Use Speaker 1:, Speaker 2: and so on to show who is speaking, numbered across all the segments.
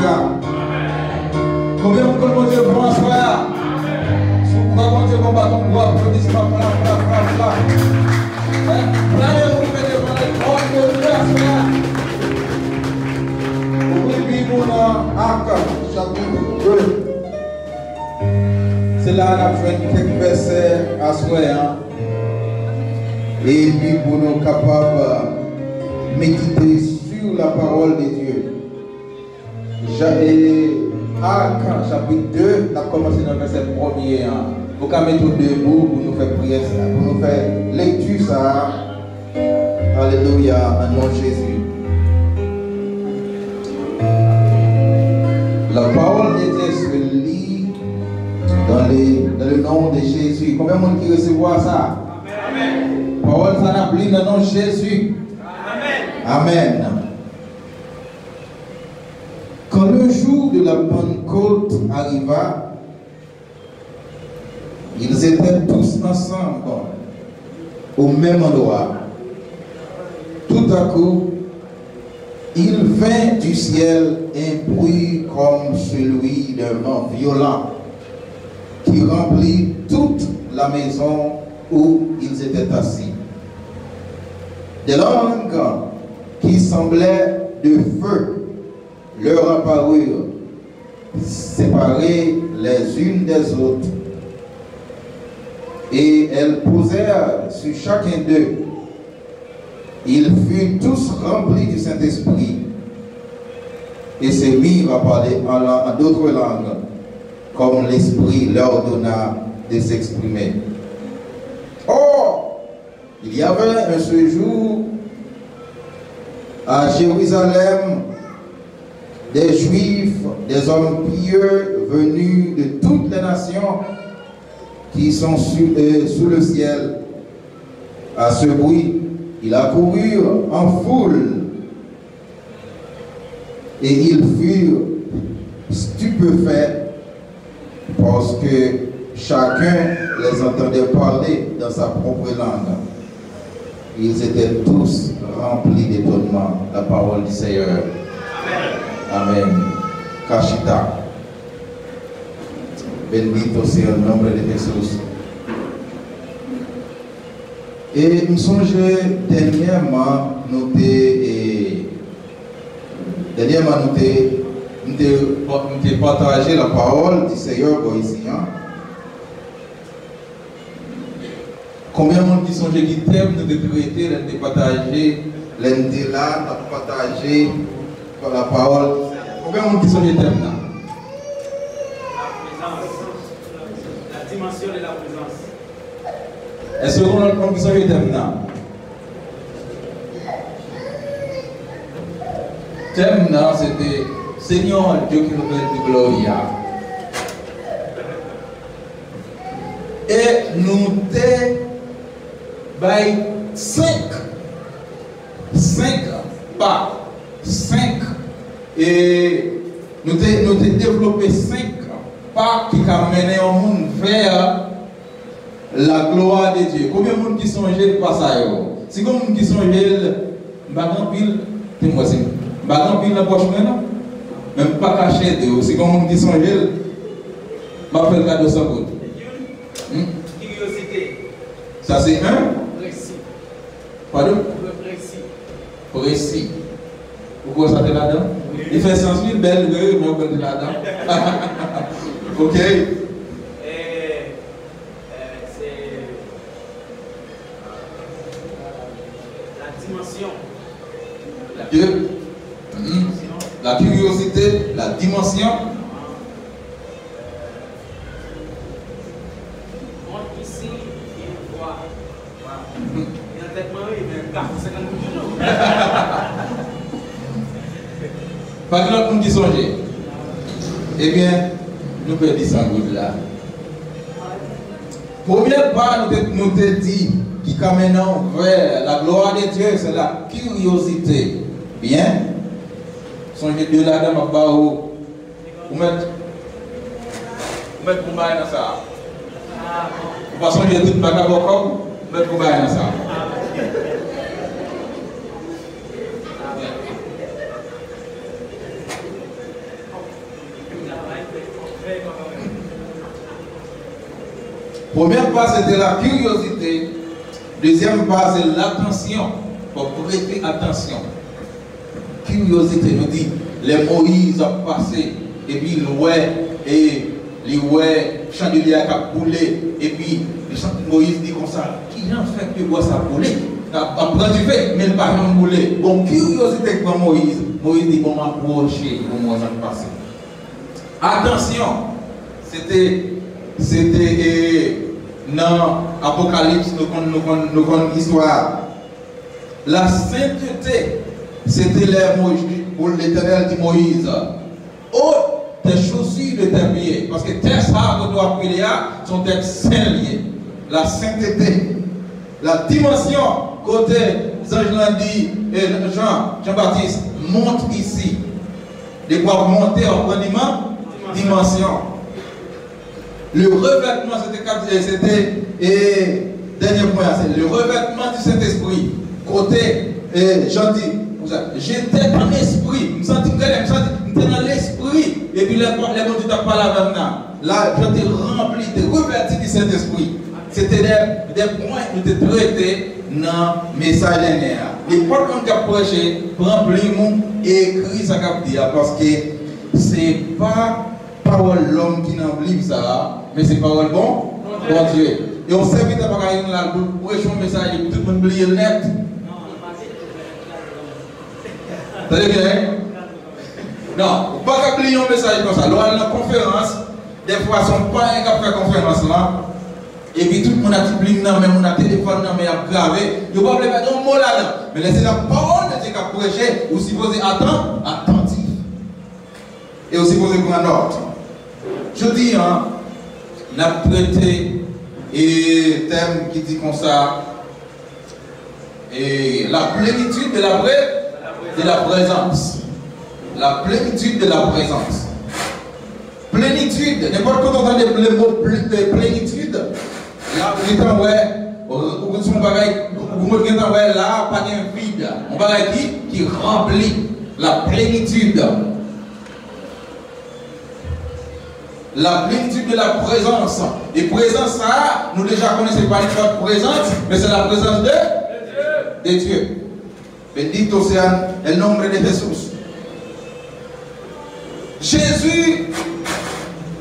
Speaker 1: soir? Combien vous connaissez Dieu pour un soir? Comment Dieu combat ton droit, applaudissement, bla. Vous mettez devant les trônes de Dieu à soir. Ouvrez Bible dans Actes, chapitre 2. C'est là qu'on a fait quelques versets à soir. Et puis pour nous capables de méditer sur la parole de Dieu. Actes chapitre 2, on a commencé dans le verset 1er. Vous pouvez mettre debout pour nous faire prière, pour nous faire lecture ça. Alléluia, en nom de Jésus. La parole de Dieu se lit dans le nom de Jésus. Combien de monde qui recevoir ça? Amen. La parole ça n'a plus dans le nom de Jésus. Amen. Amen. Quand le jour de la Pentecôte arriva, ils étaient tous ensemble au même endroit. Tout à coup, il vint du ciel un bruit comme celui d'un vent violent qui remplit toute la maison où ils étaient assis. Des langues qui semblaient de feu leur apparurent, séparées les unes des autres, et elles posèrent sur chacun d'eux. Ils furent tous remplis du Saint-Esprit et se mirent à parler en d'autres langues, comme l'Esprit leur donna de s'exprimer. Or, il y avait un séjour à Jérusalem des Juifs, des hommes pieux venus de toutes les nations qui sont sous le ciel. À ce bruit, ils accoururent en foule et ils furent stupéfaits parce que chacun les entendait parler dans sa propre langue. Ils étaient tous remplis d'étonnement. La parole du Seigneur. Amen. Amen. Kashita. Bendito sea el nombre de Jesús. Et nous songeons dernièrement, nous partagé la parole du Seigneur ici. Combien de monde qui songe qui t'aiment nous de traiter, de partager, l'un là, de partager la parole. Combien de monde qui songe qui t'aiment là? La dimension de la présence. Est-ce que vous avez compris ce que je t'aime là? Thème là, c'était Seigneur Dieu qui nous donne du gloria. Et nous t'es by 5 pas 5 et nous t'es développé 5 pas qui amènent au monde vers la gloire de Dieu. Combien de monde qui sont de pas ça? Si combien de monde qui sont bagan pile, dis-moi si bagan pile la poche maintenant, même pas caché de. Si combien de monde qui sont m'a fait le cadeau sans côté. Curiosité. Ça c'est un précis. Pardon? Précis. Pourquoi ça t'es là-dedans? Il fait sens, il belle, mais on peut être là-dedans. Ok. Dieu, la curiosité, la dimension. Montre ici, il voit. Il y a peut-être marre, mais un gars, c'est quand même pas que notre monde qui songe. Eh bien, nous pouvons dire ça là. Première part, nous te dit qui maintenant vers la gloire de Dieu, c'est la curiosité. Bien. Songez de la dame à Bao. Vous mettez pour bailler dans ça. Vous passez de toute bagarre vous mettez pour bailler dans ça. Première part, c'était la curiosité. Deuxième part, c'est l'attention. Il faut prêter attention. Curiosité, nous dit, les Moïse ont passé, et puis les chandeliers qui boulé, et puis Moïse dit comme ça, qui en fait que bois ça boulé? Après du fait, mais le parent boulé. Bon, curiosité pour Moïse. Moïse dit, bon, m'approcher, bon, moi j'en passe. Attention, c'était dans l'Apocalypse, nous connaissons l'histoire. La sainteté, c'était pour l'Éternel dit Moïse. Ôte tes chaussures de tes pieds, parce que tes arbres que doit appeler sont des saints liés. La sainteté, la dimension, côté Jean dit, Jean-Baptiste, monte ici. De quoi monter en dimension. Le revêtement, c'était dernier point, c'est le revêtement du Saint-Esprit. Côté, Jean dit, j'étais dans l'esprit, je me sentais dans l'esprit, et puis les bons Dieu t'a parlé avec moi. Là, j'étais rempli, j'étais revêtu du Saint-Esprit. C'était des points qui étaient traités dans le message dernier. Et pour qu'on a prêché, prend plus écrit ça qu'a dit, parce que c'est pas parole l'homme qui n'en livre ça, mais c'est parole bon Dieu. Et on sait que tu as pas pour prêcher un message, tout le monde oublie le net. Vous savez bien? Non, pas oublier un message comme ça. Lors de la conférence, des fois, ils ne sont pas un qui fait conférence là. Et puis tout le monde a dit, même on a téléphone, mais il a gravé. Il ne faut pas mettre un mot là-dedans. Mais laissez la parole de Dieu qui a prêché, ou supposé attendre, attentif. Et aussi supposé prendre note. Je dis, on a traité et thème qui dit comme ça, et la plénitude de la présence. La plénitude de la présence. Plénitude, n'importe quand on entend le mot plénitude, là, vous dites, ouais, là, pas de vide. On va dire qui remplit la plénitude. La plénitude de la présence. Et présence, ça, nous déjà connaissons pas notre présence, mais c'est la présence de Dieu. Bendito sea el nombre de Jesús. Jésus,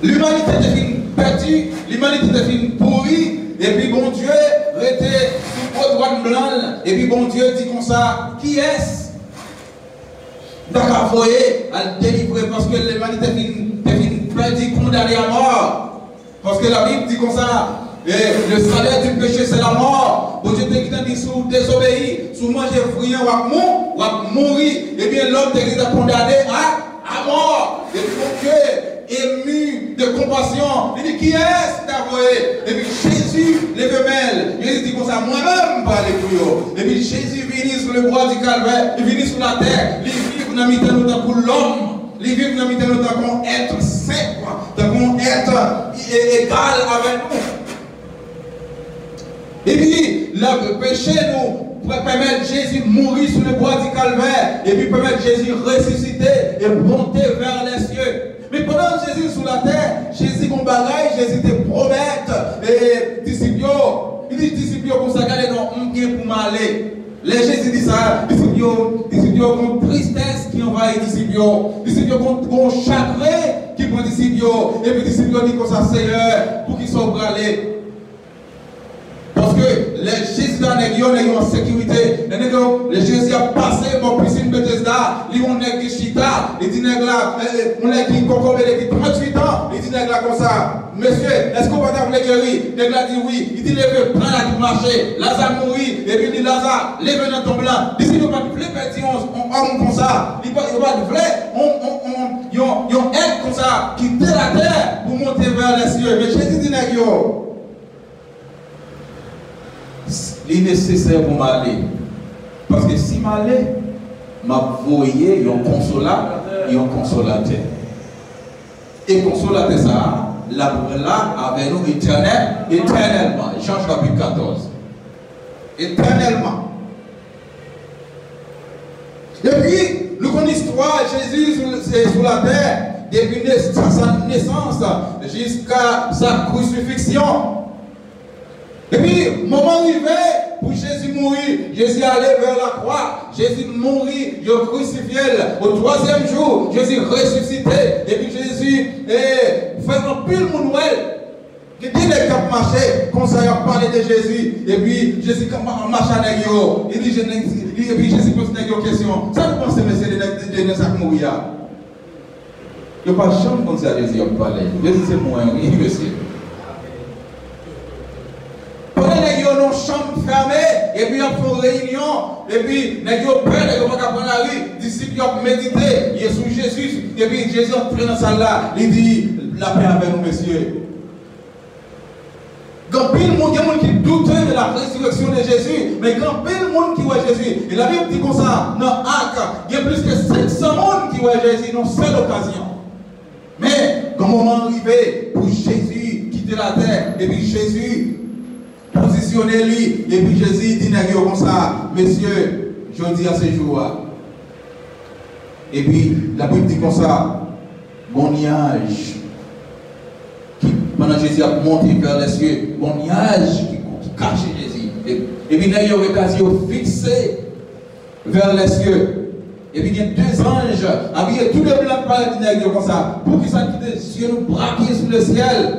Speaker 1: l'humanité devient perdue, l'humanité devient pourrie, et puis bon Dieu était sous droit blanc, et puis bon Dieu dit comme ça, qui est-ce? D'accord, vous voyez, à le délivrer parce que l'humanité devient perdue, condamnée à mort. Parce que la Bible dit comme ça, le salaire du péché c'est la mort. Bon Dieu te dit sous désobéir, sous manger fruit, ou à mourir, et bien l'homme te condamné à mort. Et puis mon Dieu, ému de compassion, il dit qui est-ce d'avouer? Et puis Jésus, les femelles, il dit comme ça, moi-même pas les couillots. Et puis Jésus vient sur le bois du calvaire, il vient sur la terre, il vit dans le temps pour l'homme. Il vit dans le temps pour être saint, pour être égal avec nous. Et puis, le péché nous permet Jésus de mourir sur le bois du calvaire. Et puis permet Jésus de ressusciter et monter vers les cieux. Mais pendant que Jésus est sur la terre, Jésus qu'on bagaille, Jésus te promet. Et disciples, il dit disciples comme ça, regardez donc, on vient pour m'aller. Les Jésus dit ça, disciples ont tristesse qui envahit disciples. Disciples ont chagrin qui prend disciples. Et puis disciples dit comme ça, Seigneur, pour qu'ils soient aller. Parce que les Jésus dans les gens sont en sécurité. Les Jésus a passé pour piscine Bethesda. Ils ont des chita. Ils disent là, on est qui concombre depuis 38 ans. Ils disent là comme ça. Monsieur, est-ce qu'on va t'appeler guéri? Les gars disent oui. Il dit lève, prends la marché. Lazare mourit. Et puis il dit Lazare, lève dans ton blanc. D'ici nous pas de flé, petit homme comme ça. Il n'y a pas de flé. Ils ont aide comme ça qui quitte la terre pour monter vers les cieux. Mais Jésus dit yo. Il est nécessaire pour m'aller. Parce que si m'aller, m'a voyé, il y a un consolateur. Et consolateur ça, là avec nous éternellement. Jean chapitre 14. Éternellement. Et puis, nous connaissons l'histoire, Jésus sur la terre, depuis sa naissance jusqu'à sa crucifixion. Et puis, moment arrivé pour Jésus mourir, Jésus allait vers la croix, Jésus mourit, Dieu crucifié. Au troisième jour, Jésus ressuscité. Et puis Jésus fait un pile monouel. Il dit les cap marché, comme ça il a parlé de Jésus. Et puis Jésus marche à Négio. Il dit, et puis Jésus pose une question. Ça vous pensez, monsieur, de ça mourir? Il n'y a pas de chambre comme ça, Jésus a parlé. Jésus c'est moi, oui, monsieur. Dans une chambre fermée, et puis ils font réunion, et puis ils ont peur, ils vont prendre la rue, les disciples ont médité, ils sont Jésus, et puis Jésus entre dans la salle là, il dit, la paix avec nous, messieurs. Quand pile le monde qui doute de la résurrection de Jésus, mais quand pile le monde qui voit Jésus, et la Bible dit comme ça, dans Actes, il y a plus que 700 personnes qui voient Jésus dans cette occasion. Mais, quand le moment arrivé pour Jésus quitter la terre, et puis Jésus positionner lui, et puis Jésus dit comme ça, messieurs, je dis à ce jour-là. Et puis la Bible dit comme ça, bon nuage, qui pendant Jésus a monté vers les cieux, bon nuage qui cachait Jésus. Et puis il y a une occasion fixée vers les cieux. Et puis il y a deux anges, habillés tous les blancs par les comme ça, pour qu'ils soient les yeux nous braqués sur le ciel.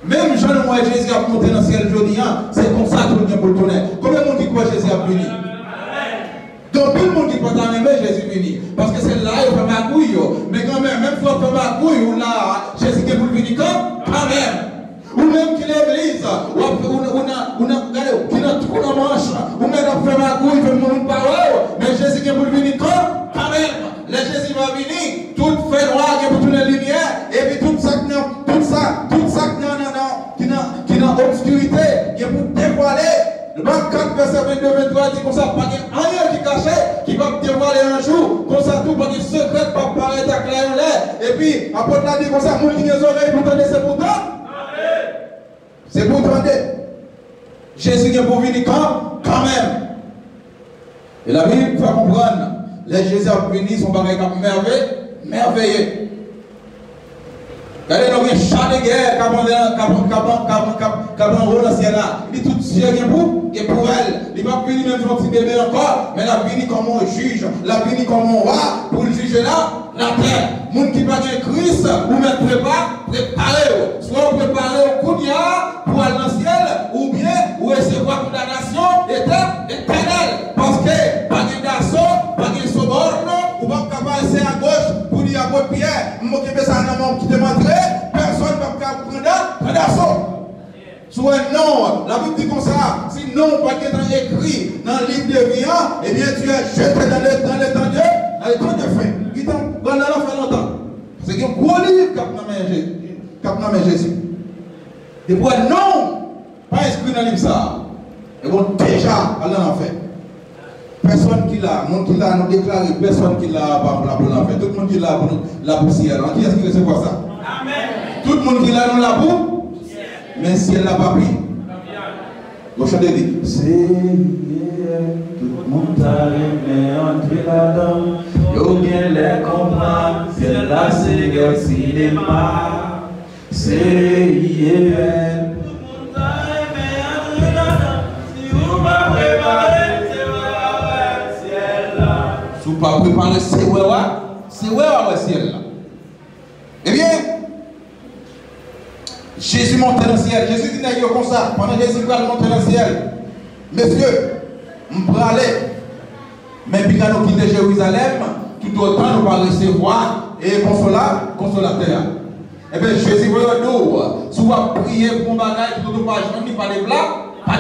Speaker 1: Même Jean et moi, Jésus a monté dans le ciel aujourd'hui, c'est comme ça que nous pour le tourner. Combien de monde qui croit Jésus a venu? Donc tout le monde qui croit même Jésus venu. Parce que c'est là il fait ma couille. Mais quand même si on fait ma couille, ou là, Jésus est pour venir quand même. Ou même qu'il est l'église, ou qui n'a tout dans la manche, ou même on fait ma couille, il fait mon parole, mais Jésus est pour venir quand même. Le Jésus va venir, tout fait noir, qui est pour tourner la lumière, et puis tout ça qui n'a obscurité, qui est pour dévoiler. Le 24 verset 22-23 dit comme ça, pas rien qui caché, qui va dévoiler un jour, comme ça tout, pas de secret, pas paraître à clair en l'air. Et puis, après on a dit comme ça, mon qui les oreilles, pour entendre, c'est pour toi. C'est pour entendre. Jésus est pour venir quand même. Et la Bible fait comprendre, les Jésus a venu, son bagage merveilleux. Regardez, nous avons un chat de guerre qui a un rôle dans le ciel là. Il dit tout Dieu qui est pour elle. Il va venir même son petit bébé encore, mais la venir comme un juge, la venir comme un roi pour le juger là, la terre. Moun qui va dire Christ, ou même préparer. Soit préparer au Kounia pour aller dans le ciel, ou bien ou recevoir condamnation éternelle. Parce que pas de d'assaut, pas de soborne, ou pas passer à gauche pour dire à votre pierre, m'occuper ça dans mon qui te montre, personne ne va prendre d'assaut. Soit non, la Bible dit comme ça, si non, pas qui est écrit dans le livre de vie, eh bien tu es jeté dans le temps de fin. Qui t'en dans la fait longtemps. C'est un gros livre qui a nommé Jésus. Des fois, non, pas inscrit dans le livre ça. Et bon, déjà, Allah en fait. Personne qui l'a, monde qui l'a, nous déclaré, personne qui l'a pour l'enfer. Tout le monde qui l'a pour la poussière. Qui est-ce qui recevoir ça? Amen. Tout le monde qui l'a, nous l'a pour. Mais si elle n'a pas pris, vous chantez dit, c'est tout le monde a aimé entrer là-dedans. Yo bien les comprendre, c'est là c'est le cinéma. C'est hier. Tout le monde a aimé entrer là-dedans. Si vous pas préparé, c'est ouais, ciel là. Si vous pas préparé, c'est ouais, ciel là. Eh bien, Jésus monte dans le ciel. Jésus dit comme ça. Pendant que Jésus va monter dans le ciel. Messieurs, on peut aller. Mais puis quand nous quittons Jérusalem, tout autant nous allons recevoir et consolateur. Et bien Jésus va nous, si vous prier pour un bagage, tout ne pas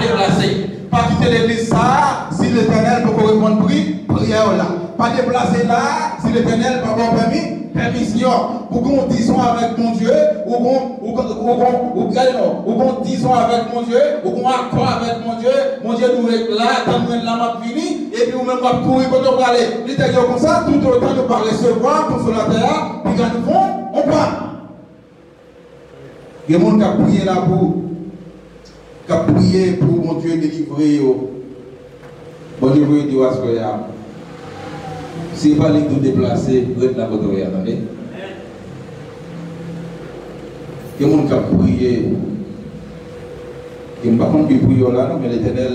Speaker 1: déplacer. Pas quitter l'église ça, si l'Éternel peut répondre prière là. Pas déplacer là, si l'Éternel peut avoir permission. Ou qu'on disons avec mon Dieu, ou qu'on disons avec mon Dieu, ou qu'on accord avec mon Dieu nous est là, quand nous sommes là, fini, et puis nous-mêmes, on va courir quand on va aller. Il est comme ça, tout autant de pas recevoir, consolateur, puis quand nous vont, on part. Il y a des gens qui ont prié là pour, qui ont prié pour mon Dieu délivrer. Bon Dieu, vous dites, ce que si vous allez tout déplacer, vous êtes là, vous devez attendre. Il y a des gens qui ont prié. Je ne sais pas comment ils prient là, mais l'Éternel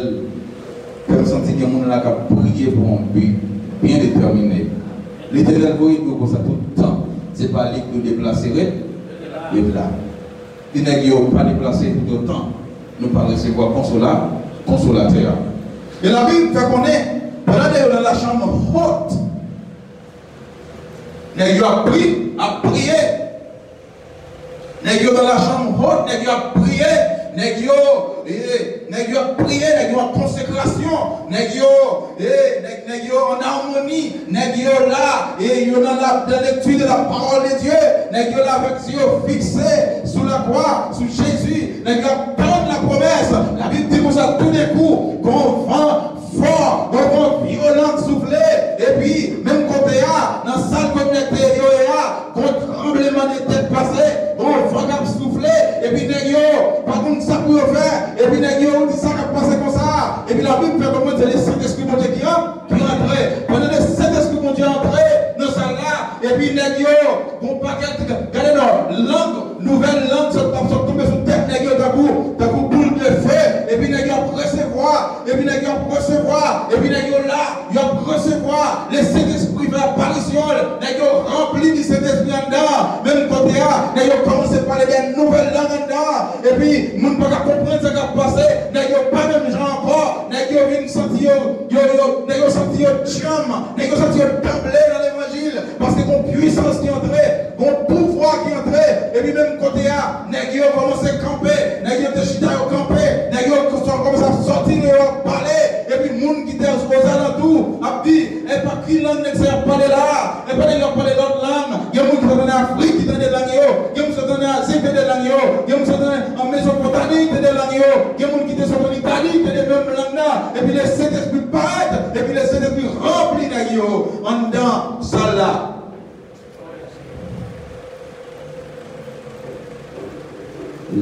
Speaker 1: fait sentir qu'il y a des gens qui ont prié pour un but bien déterminé. L'Éternel voit pour ça tout le temps. Ce n'est pas lui qui nous déplacerait. Il est là. Il n'est pas déplacé tout le temps. Nous ne pas recevoir consolateur. Et la Bible fait qu'on est pendant dans la chambre haute. Nous avons appris à prier. Nous avons dans la chambre haute, nous avons prié. Nous avons prié, nous avons en consécration, nous avons en harmonie, nous avons là, et nous avons dans la lecture de la parole de Dieu, nous avons là avec Dieu fixé sous la croix, sous Jésus, nous avons tant la promesse. La Bible dit que ça tout d'un coup, qu'on vent fort, qu'on vent violent soufflé, et puis même côté A, dans la salle connectée, il y a qu'on tremblement de tête passé, qu'on vent soufflé, et puis nous avons par contre ça pour faire, et puis nous avons dit ça qui a passé comme ça, et puis la Bible fait comment les Saint-Esprit mon Dieu qui rentre, pendant les Saint-Esprit mon Dieu entré dans ça là, et puis nous avons paquet, regardez non, langue, nouvelle langue, ça tombe sur tête, nous avons d'un coup boule de feu, et puis nous avons recevoir, et puis nous avons recevoir, et puis nous avons là, nous avons recevoir, les Saint-Esprit fait apparition, nous avons rempli du Saint-Esprit en dedans, même côté là, nous avons commencé à parler des nouvelles langues en dedans, et puis nous ne pouvons pas comprendre ce qui a passé, nous n'avons pas même gens encore, nous avons senti chum, nous avons senti trembler dans l'évangile, parce que mon puissance qui est entrée, mon pouvoir qui est entré, et puis même côté là, nous avons commencé à camper, nous avons décidé à camper, nous avons commencé à sortir et parler, et puis le monde qui était aux alentours a dit, et pas qui langue n'est pas parler là, et pas de parler d'autres langues, il y a des gens qui sont en Afrique qui sont des langues, il y a des gens qui sont en Asie qui sont des langues, il y a des gens qui sont en Mésopotamie qui sont des langues, il y a des gens qui sont en Italie qui sont des mêmes langues, et puis les Saint-Esprit paraissent, et puis les Saint-Esprit remplis de en dedans, ça là.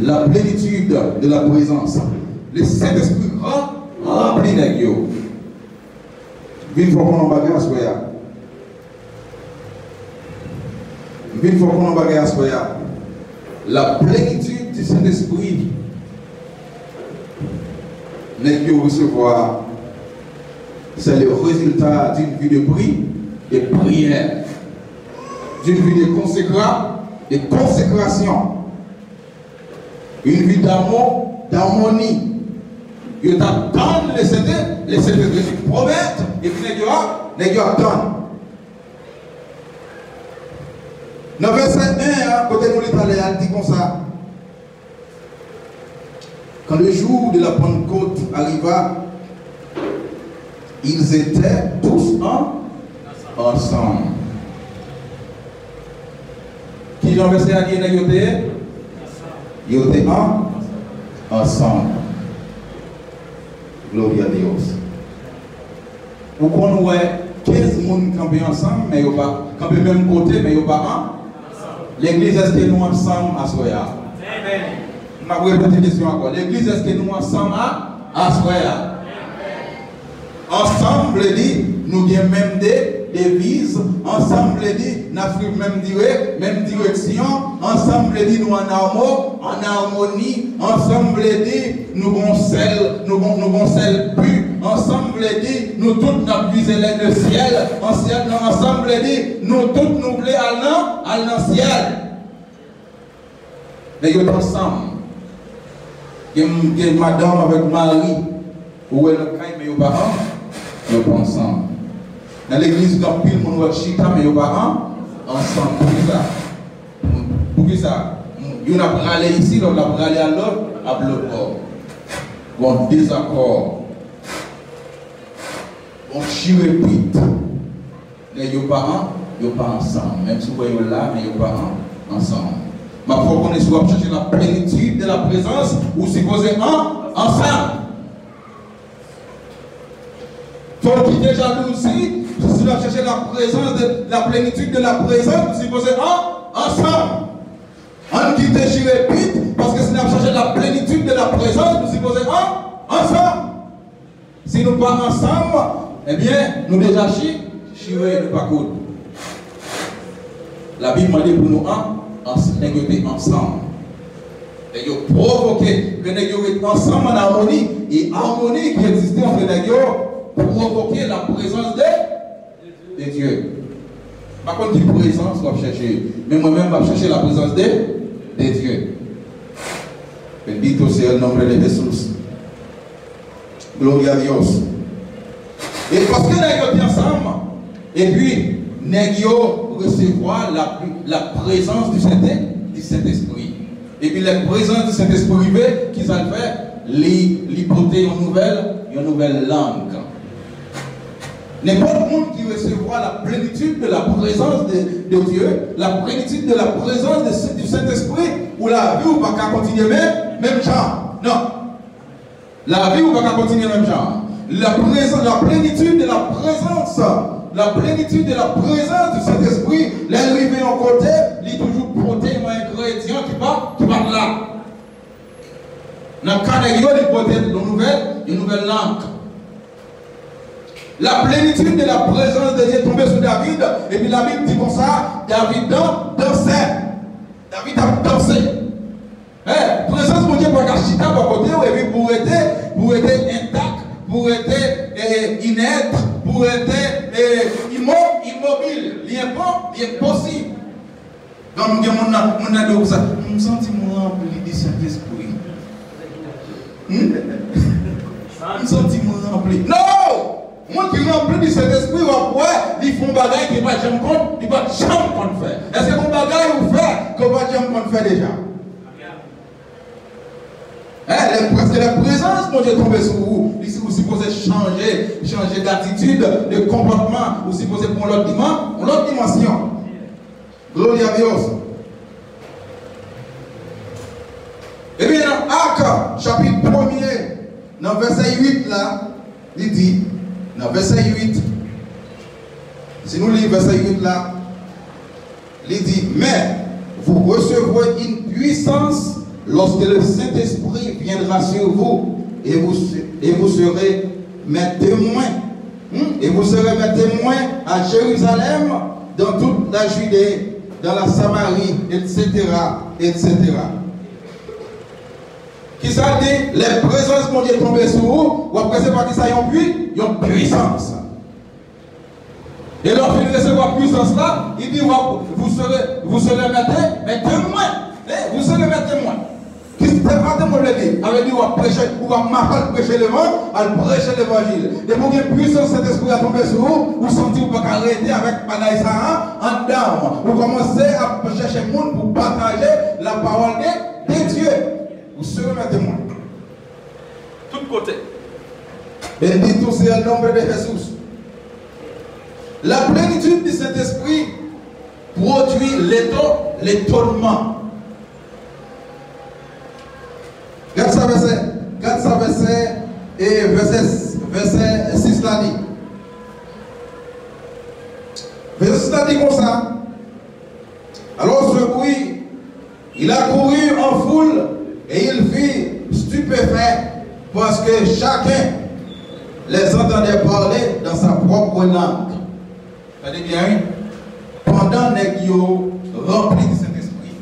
Speaker 1: La plénitude de la présence, le Saint-Esprit rempli de Dieu. Il faut qu'on en bagarre à soya. Il faut qu'on en bagarre à soya. La plénitude du Saint-Esprit, nous recevoir, c'est le résultat d'une vie de prière, d'une vie de consécration. Une vie d'amour, d'harmonie. Il t'attend les Saint-Esprit promettent, et puis les attendent. Dans verset 1, côté nous l'Italien, dit comme ça. Quand le jour de la Pentecôte arriva, ils étaient tous ensemble. Qui Jean verset a dit, ils étaient ensemble. Gloria a Dios. Vous connaissez 15 personnes campés ensemble, mais ils ne pas campés même côté, mais ils ne pas ensemble. L'église, est-ce que nous ensemble à Soya? Je vais répéter la question encore. L'église, est-ce que nous ensemble à Soya? Ensemble, nous avons même des devises. Ensemble, nous avons même direction. Ensemble, nous en harmonie. Ensemble, nous avons celle plus. Ensemble, nous tous nous visons le ciel. Ensemble, nous tous nous voulons aller dans le ciel. Mais nous sommes ensemble. Il y a madame avec Marie. Où est le caille, mais nous sommes pas ensemble. Dans l'église, dans le monde de Chita, mais nous sommes pas ensemble. Pour qui ça? Nous avons aller ici, nous avons aller à l'autre bord. Bon désaccord. On chirépite. Mais ils ne sont pas ensemble. Même si vous voyez là, mais ils ne sont pas ensemble. Mais il faut qu'on ait soit chercher la plénitude de la présence ou supposer ensemble. Il faut quitter jalousie. Si vous cherchez la présence la plénitude de la présence, vous supposez ensemble. On quitte chirépite parce que si nous cherchons la plénitude de la présence, nous supposons ensemble. Si nous ne pas ensemble, eh bien, nous déjà chiré nous pas cool. La Bible m'a dit pour nous négocier ensemble. Et ils ont provoqué que les gens ensemble en harmonie, et harmonie qui existait entre les gens, provoquer la présence de Dieu. Par contre, die présence, on va chercher. Mais moi-même, je vais chercher la présence de Dieu. Bendito sea el nombre de Jesús. Gloria a Dios. Et parce que nous sommes ensemble, et puis nous recevoir la présence du Saint-Esprit. Et puis la présence du Saint-Esprit, qui ça le fait, l'hypothèse une nouvelle langue. N'importe monde qui recevra la plénitude de la présence de Dieu, la plénitude de la présence du Saint-Esprit, ou la vie ou pas qu'à continuer même genre. Non. La vie ou pas qu'à continuer même genre. La plénitude de la présence. La plénitude de la présence du Saint-Esprit, l'arrivée en côté, il est toujours porté un ingrédient qui va là. Dans le cas de Dieu, il porte une nouvelle langue. La plénitude de la présence de Dieu est tombée sur David, et puis la Bible dit comme ça, David dansait. David a dansé. Présence de Dieu pour Kachita, pour côté, et puis pour être intact, pour être inerte, pour être immobile, l'impossible. Donc, nous avons dit ça. Je me sens rempli du Saint-Esprit. Je me sens rempli. Non! Moi qui rempli du Saint-Esprit, ils font des bagailles qui ne vont pas jamais faire. Est-ce que mon bagaille vous fait que vous ne jamais faire déjà? Parce que la présence, mon Dieu, est tombée sur vous. Ici, vous supposez changer d'attitude, de comportement. Vous supposez pour l'autre dimension. Gloria a Dios. Et bien, dans Actes, chapitre 1er, dans verset 8, là, il dit, dans verset 8, si nous lisons verset 8 là, il dit, mais vous recevrez une puissance lorsque le Saint-Esprit viendra sur vous, et vous serez mes témoins. Et vous serez mes témoins à Jérusalem, dans toute la Judée, dans la Samarie, etc. etc. Qui ça dit, les présences mon Dieu tombées sur vous, ou après c'est pas que ça y a une puissance. Et lorsque vous recevoir puissance là, il dit, vous serez mes témoins. Vous serez mes témoins. Qui se témoin le dit, avait dit, vous va prêcher le vent, à prêcher l'évangile. Et pour que puissance cet esprit a tombé sur vous, vous sentez vous pas arrêter avec Panaï Saha en dedans. Vous commencez à chercher le monde pour partager la parole de Dieu. Vous serez mes témoins. Tout côté. Bendito sea el nombre de Jésus. La plénitude de cet esprit produit l'étonnement. Regarde ça verset et verset 6 là dit. Verset 6 là dit comme ça. Alors ce bruit, il a couru en foule et il fut stupéfait parce que chacun les entendait parler dans sa propre langue. Ça dit bien, pendant que vous remplis du Saint-Esprit,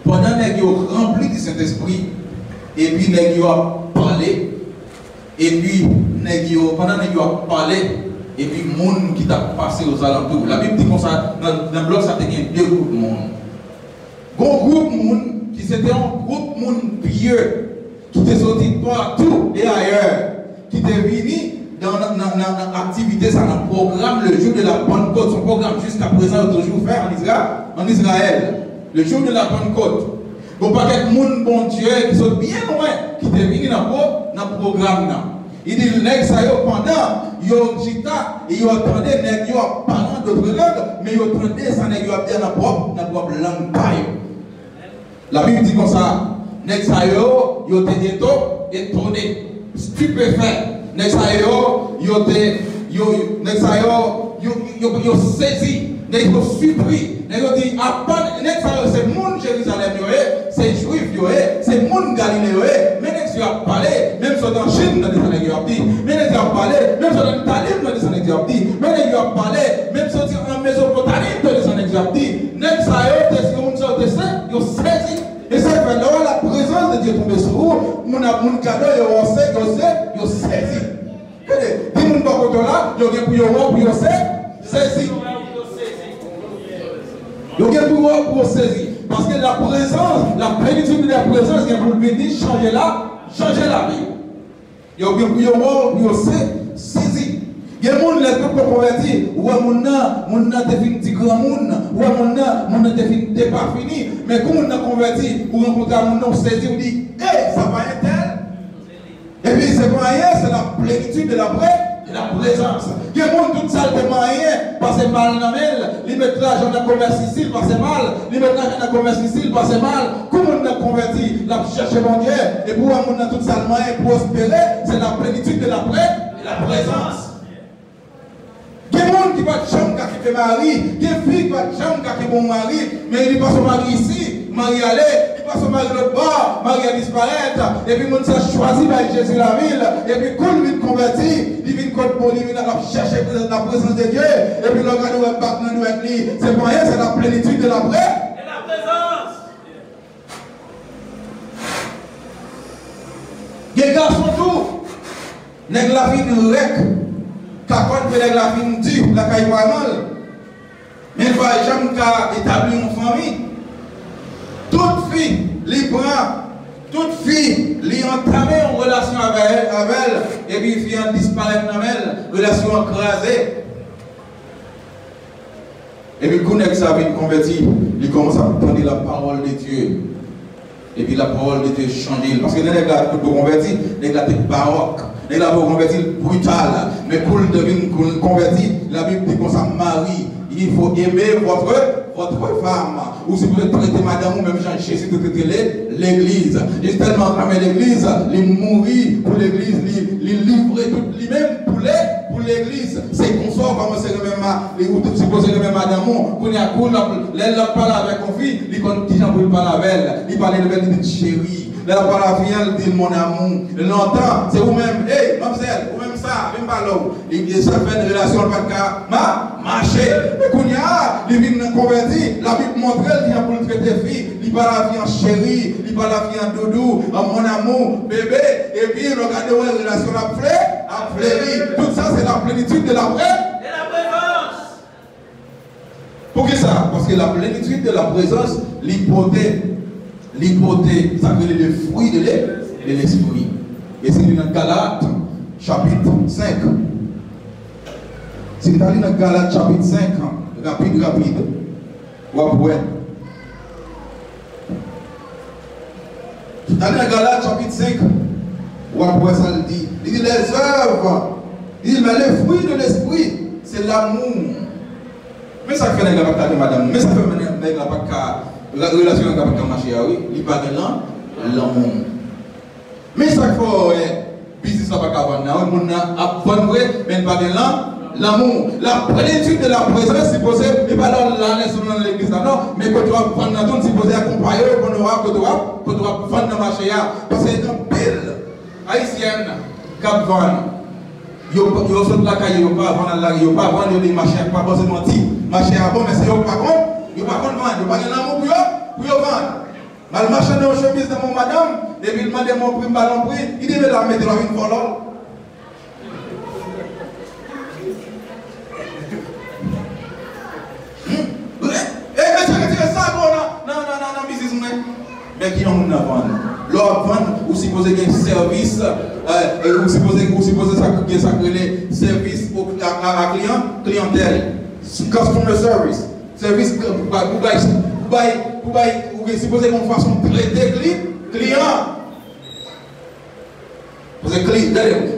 Speaker 1: pendant que vous remplis du Saint-Esprit, et puis vous avez parlé, et puis pendant que vous avez parlé, et puis le monde qui t'a passé aux alentours. La Bible dit comme ça, dans le bloc, ça a été deux groupes de monde. Un groupe de monde qui c'était un groupe de monde pieux, qui était sorti partout et ailleurs, qui était venu dans l'activité, dans le programme, le jour de la Pentecôte, son programme jusqu'à présent, toujours fait en Israël, le jour de la Pentecôte. Pour pas que monde bon Dieu qui sont bien loin, qui était venu dans le programme. Il dit, le nègre, ça y est, pendant, il y a un chita, et il y a entendu, il y a parlant d'autres langues, mais il y a entendu, ça n'est pas bien dans la propre langue. La Bible dit comme ça, nègre, ça y est, il y a étonné, stupéfait. Nègre, ça y est, il y a saisi, nègre, surpris. Nègre, dit, c'est le monde Jérusalem, c'est juif, c'est le monde Galilée, mais nègre, il a parlé, même sur dans Chine, dans les années dit, mais nègre, il a parlé, même sur dans l'Italie, dans les années dit, mais nègre, il a parlé, même sur en Mésopotamie, dans les années dit, nègre, ça y est, il a saisi, et c'est fait. mon cadeau, yo saisi. Dis mon pas côté là, yo gen pour yo saisi. Yo gen pour saisir. Parce que la présence, la plénitude de la présence vient pour venir changer la vie. Yo gen pour yo saisi. Il y a des gens qui sont convertis, ou mon n'a défini grand monde, ou mon n'a défini pas fini, mais quand on a converti, ou rencontre un monde, on saisit, on dit, hé, ça va être tel. Et puis c'est pas rien, c'est la plénitude de la présence. Il y a des gens qui tout ça de rien, parce que mal dans elle, ils mettent l'argent dans le commerce ici, parce que mal, ils mettent l'argent dans le commerce ici, parce que mal. Comment on a converti, la cherche mon Dieu, et pour on a tout ça de moyen prospérer, c'est la plénitude de la présence. Il y a des gens qui va chambre qui fait mari, il y a des filles qui va chambre qui bon mari, mais il passe son mari ici, mari aller, il passe son mari l'autre bord, mari a disparaître, et puis il s'est choisi par Jésus la ville, et puis quand il vient converti, il vient contre pour lui, il vient chercher la présence de Dieu, et puis le gars nous bat dans nous avec lui, c'est pas rien, c'est la plénitude de la présence. Il y a des garçons tout, n'est la vie de rec. Quand on fait la vie dure, la caille pas mal. Mais il va jamais établir une famille. Toute fille, toute fille, lui entamer une relation avec elle, et puis il vient disparaître dans elle, relation écrasée. Et puis quand il s'est converti, il commence à entendre la parole de Dieu. Et puis la parole de Dieu change. Parce que les gars qui sont convertis, les gars qui sont baroques. Et là, vous convertir brutal. Mais pour le devenir converti, la Bible dit qu'on s'en marie. Il faut aimer votre femme. Ou si vous voulez traiter madame ou même Jean Jésus de traiter l'église. Il tellement aimé l'église, il mourit pour l'église, il livrer tout lui-même pour l'église. C'est qu'on sort comme c'est le même, supposé le même madame. Quand il y a cool, elle parle avec mon fils, il dit gens pour parler avec elle. Il parle avec elle, il dit chérie. Là, par la vie, elle dit mon amour. Longtemps, c'est vous-même, hey, mademoiselle, vous-même ça, même pas l'eau. Ça fait une relation, pas de cas, marcher. Mais quand il vient converti, la Bible montre qu'il y a pour le traiter fille, il parle la vie en chérie, il parle la vie en doudou, en mon amour, bébé, et puis il regarde la relation à fleurir. Tout ça, c'est la plénitude de la présence. Pour qui ça? Parce que la plénitude de la présence, l'hypothèse, ça veut dire le fruit de l'esprit. Et c'est dans Galates, chapitre 5. C'est dans Galates, chapitre 5, rapide. Ouais. C'est dans Galates, chapitre 5. Ouais, ça le dit. Il dit les œuvres. Il dit, mais le fruit de l'esprit, c'est l'amour. Mais ça fait un gars de madame. Mais ça fait un gars la relation avec la marché, oui, il n'y a pas de l'amour. Mais ça fait business là, on a apprendre, mais il n'y a pas de l'amour. La plénitude de la présence, c'est posé, et pas dans l'église, non, mais quand tu vas prendre dans ton, c'est posé accompagner, quand tu vas vendre dans le marché, parce que c'est une pile haïtienne, cap vendre. Yo sont là, yo pas vendre des marchés, pas besoin de mentir. Marché à bon, mais c'est yo pas bon. Yo pas vendre, yo pas de l'amour pour yo vendre. Mal marché dans chemise de mon madame, et puis il m'a demandé mon prix, ballon prix, il devait la mettre dans une volante. Mais qui ont une vendre? L'or vendre, ou supposé qu'il y a un service, ou supposé ça qu'il y a un service à la clientèle. Customer service. Service ou supposé qu'on fasse un traité client. Parce que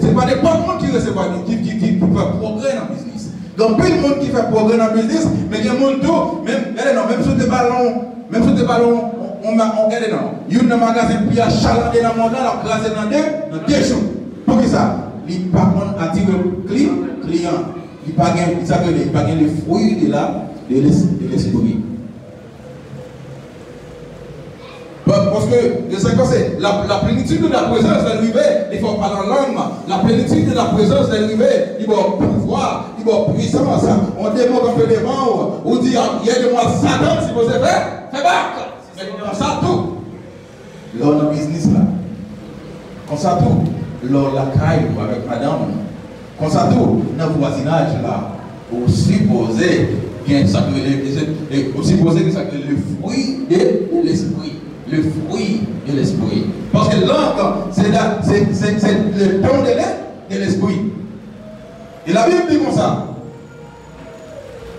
Speaker 1: c'est pas n'importe monde qui reçoit, qui fait progrès dans le business. Donc, plus de monde qui fait progrès dans le business, mais il y a des gens tout, même sur des ballons, on regarde non. Il y a un magasin qui a chalandé dans le monde, il a crasé dans 2 jours. Pour qui ça? Il ne peut pas attirer le client. Il ne peut pas les fruits de l'esprit. Parce que c'est la plénitude de la présence de l'arrivée, il faut parler en langue. La plénitude de la présence de l'arrivée, il va pouvoir, il va puissance. On démontre un peu devant, on dit, il y a de moi Satan, si vous avez fait bac. Mais ça tout. Là, on a business là. Comme ça tout, la caille avec madame, comme ça tout, dans le voisinage là, vous supposez que ça que le fruit de l'esprit. Le fruit de l'esprit. Parce que langue, c'est le don de l'esprit. Et la Bible dit comme ça.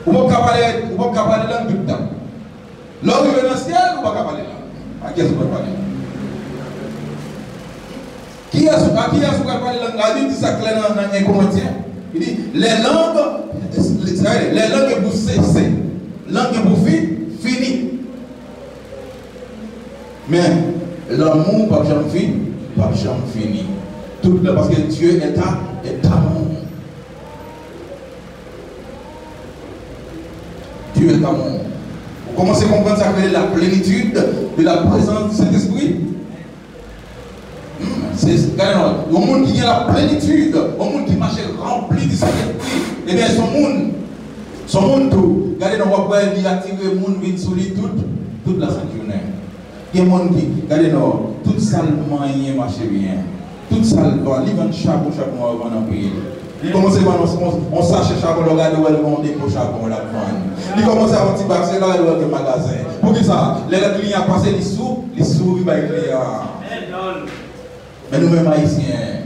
Speaker 1: Vous ne pouvez pas parler langue tout le temps. L'homme est dans le ciel, vous ne pouvez pas parler langue. À qui est-ce que vous pouvez parler langue? Qui est-ce que vous pouvez parler langue? La Bible dit ça clair dans 1 Corinthiens. Il dit, les langues que vous cessez, langues que vous fini. Mais l'amour, pas jamais fini. Tout parce que Dieu est amour. Dieu est amour. Vous commencez à comprendre ça que la plénitude de la présence du Saint-Esprit. C'est au monde qui a la plénitude, au monde qui marche rempli du Saint-Esprit, eh bien son monde tout. Regardez, on va il attire le monde qui sur lui toute la sainte journée. Il y a des gens qui, regardez, tout ça le marche bien. Tout ça le doit, il vend chapeau on va en payer. Il commence à on s'achète chapeau, on regarde où elle vend des chapeaux, on la vend. Il commence à avoir un petit bac, là, il le magasin. Pour qui ça? Les clients passent les sous, ils va les clients. Mais nous-mêmes haïtiens,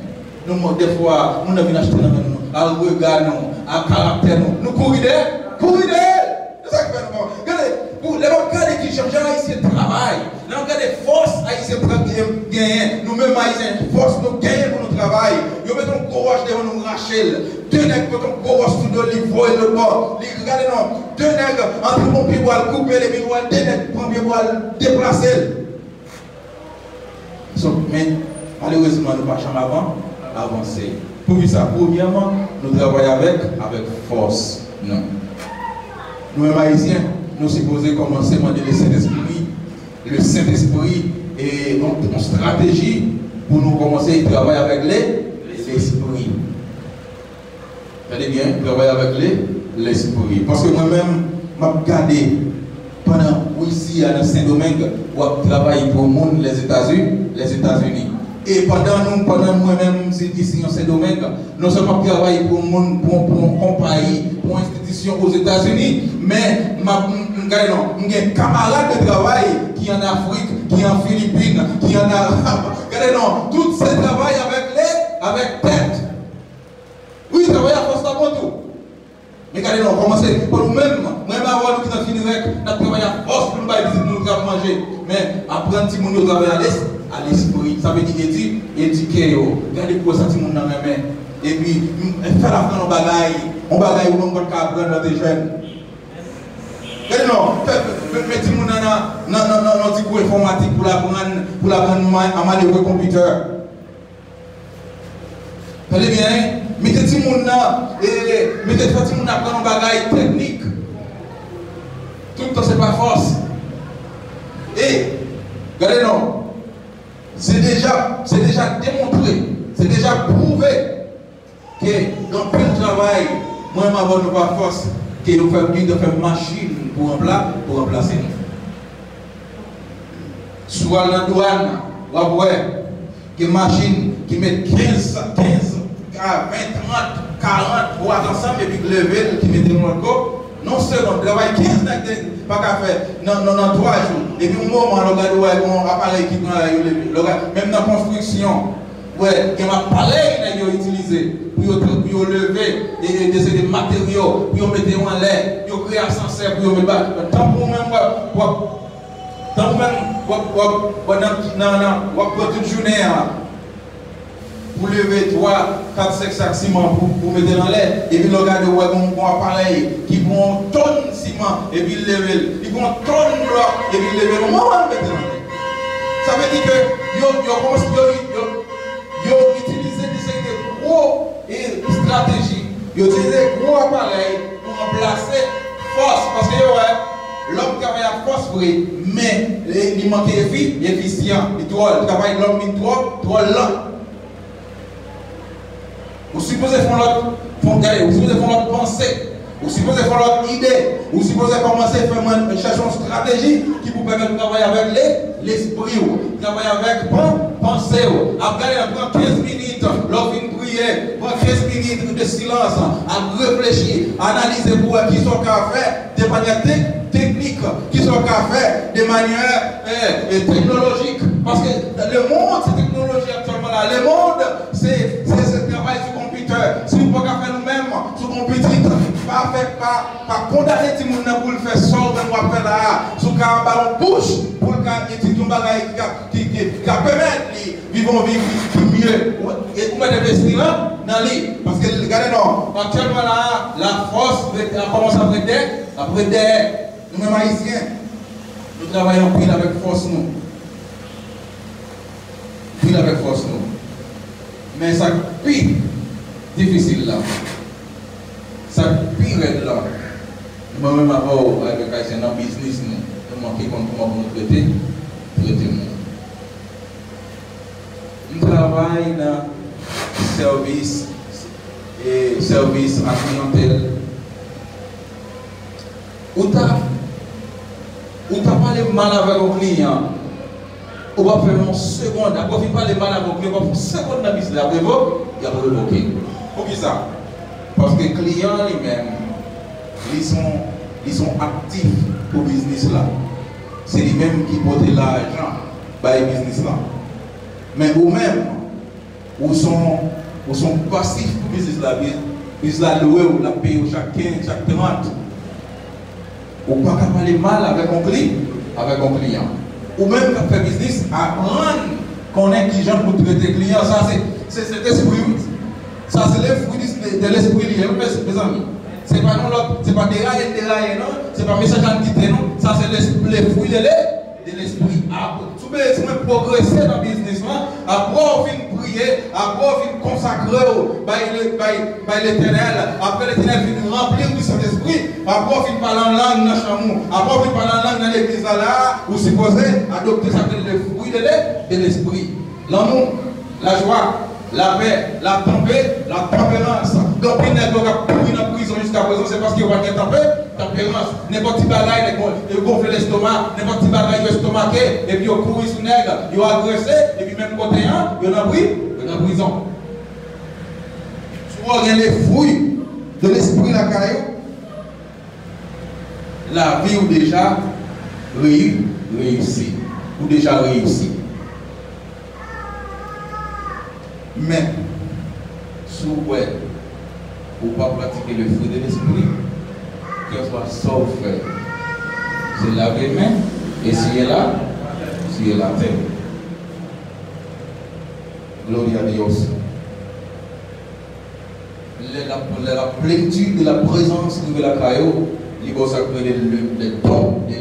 Speaker 1: nous, des fois, nous venons acheter à regard, à caractère, nous courons. C'est ça qui fait nous. Regardez, les gens qui cherchent haïtiens travaillent. Les gens qui force haïtiens gagnent. Nous-mêmes haïtiens, force nous gagnons pour notre travail. Nous mettons un courage devant nous Rachel. Deux nègres mettons un courage sous le livre et le bord. Regardez, non, deux nègres entre mon pied pour couper les miroirs, deux nègres prennent pied pour déplacer. Mais malheureusement, nous ne pouvons jamais avancer. Pour ça, premièrement, nous travaillons avec force. Non. Nous-mêmes haïtiens, nous supposons commencer à demander le Saint-Esprit et une stratégie pour nous commencer à travailler avec l'Esprit. Regardez bien, travailler avec l'Esprit. Parce que moi-même, je vais regarder pendant ici à Saint-Domingue, je travaille pour le monde, les États-Unis. Et pendant moi-même, ici en Saint-Domingue, nous sommes travaillés pour le monde, pour une compagnie, pour une institution aux États-Unis, mais j'ai un camarade de travail qui est en Afrique, qui est en Philippines, qui est en Arabe. Regardez, non, tout ce travail avec tête. Oui, il travaille à force d'abord tout. Mais regardez, non, commencez pour nous-mêmes, même avant nous qui nous finissons, nous travaillons à force pour nous manger. Mais apprendre si nous travaillons à l'esprit, ça veut dire éduquer, regardez pour ça, si nous dans la main. Et puis, faire la fin, on bagaille où on peut apprendre notre jeune. Regardez, non, mettez nous dans notre cours informatique pour l'apprendre à malheureux computer. Regardez bien, mettez tout le monde à apprendre un bagage technique. Tout le temps, ce n'est pas force. Et, regardez, non. C'est déjà démontré, c'est déjà prouvé que dans le travail, moi, je n'ai pas force, que nous faisons de faire machine pour remplacer nous. Soit la douane, la boîte, que machine qui met 15, 20, 30, 40 pour attendre ensemble et puis lever, qui met dans le corps. Non seulement travail 15 pas qu'à faire dans 3 jours. Et puis au moment où on regarde un appareil qui prend même dans la construction, ouais, il y a un appareil qui est utilisé pour lever des matériaux, pour mettre en l'air, pour créer un ascenseur, pour mettre tant pour même pour toute journée pour lever 3, 4, 5 sacs de ciment pour mettre dans l'air. Et puis, le gars de un appareil qui prend une tonne de ciment et puis lever. Il prend une tonne de bloc et puis lever. Comment on va mettre dans l'air? Ça veut dire que ils ont utilisé des gros stratégies. Ils ont utilisé des gros appareils pour remplacer force. Parce que l'homme travaille à force, mais il manque efficient. Il travaille l'homme trop lent. Vous supposez faire l'autre pensée. Vous supposez faire l'autre idée. Vous supposez commencer à faire chercher une stratégie qui vous permet de travailler avec l'esprit, travailler avec pensée. Après, prendre 15 minutes, l'offre une prière, prendre 15 minutes de silence, à réfléchir, analyser pour qui sont qu'à faire de manière technique, qui sont qu'à faire de manière technologique. Parce que le monde, c'est technologie actuellement là. Le monde, c'est ce travail sur computer. Si nous ne pouvons pas faire nous-mêmes sur computer, pas condamner tout le monde pour le faire seul, mais on va faire là, sur un ballon bouche, pour le cas d'étudier un bagage qui permet de vivre mieux. Et comment investir dans lui? Parce que, regardez, non, actuellement là, la force a commencé après nous-mêmes haïtiens, nous travaillons pile avec force nous. Pile avec force nous. Mais ça pire difficile là. Ça pire là. Moi-même avant avec Haïtien dans le business, nous manquons comment nous traiter nous. Nous travaillons dans service à clientèle. Ou t'as parlé mal avec un client, on va faire une seconde, après on parler mal avec un client, on va faire une seconde dans le business, après il va révoquer. Pourquoi ça? Parce que les clients lui-même, ils sont actifs pour le business là. C'est lui-même qui portent l'argent pour le business là. Mais vous-même, vous sont passifs pour le business là. Le business là, vous la payez chaque 15, chaque 30. Ou pas qu'à parler mal avec un client. Ou même qu'à faire business, apprendre qu'on est qui pour traiter les clients. Ça, c'est l'esprit. Ça, c'est le fruit de l'esprit lié. Mes amis. C'est pas dérailler, non. C'est pas message à quitter, non. Ça, c'est le fruit de l'esprit. Après, si vous progresser dans le business, après, on finit prier, après, on finit consacrer par l'éternel. Après, l'éternel finit remplir du Saint-Esprit. Après, on finit parler en langue dans le chamou. Après, on finit parler en langue dans l'église là. Vous supposez adopter ça, le fruit de l'esprit. L'amour, la joie, la paix, la tempérance. Donc, il n'est pas pris dans la prison jusqu'à présent, c'est parce qu'il n'y a pas de tempérance. N'importe qui bagaille, il gonfle l'estomac, n'importe qui bagaille, il estomaqué, et puis il couru sous nègre, il a agressé, et puis même côté 1, il a pris, il est en prison. Souvent, il y a les fruits de l'esprit la caillou. La vie ou déjà réussi, ou déjà réussi. Mais, sous ouais, pour ne pas pratiquer le fruit de l'esprit, que ce soit sauf faire. C'est laver les mains, essuyer la terre. Gloria a Dios. La plénitude de la présence de la caillou, il va s'appeler les dons de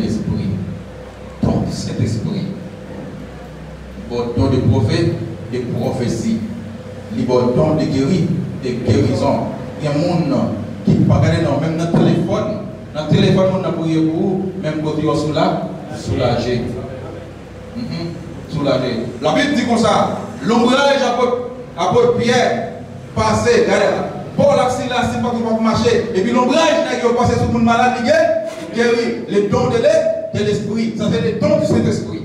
Speaker 1: l'esprit. Dons de cet esprit. Les dons de prophète, de prophétie. Les dons de guérison. Il y a des gens qui ne peuvent pas regarder, même dans le téléphone. Dans le téléphone, on a prié pour même quand ils sont soulagés. Soulagés. La Bible dit comme ça, l'ombrage apôtre Pierre passé, regardez, pour l'accident, c'est pas qu'il va marcher. Et puis l'ombrage qui va passer sur le monde malade, il guérit. Les dons de l'esprit, ça c'est les dons du Saint-Esprit.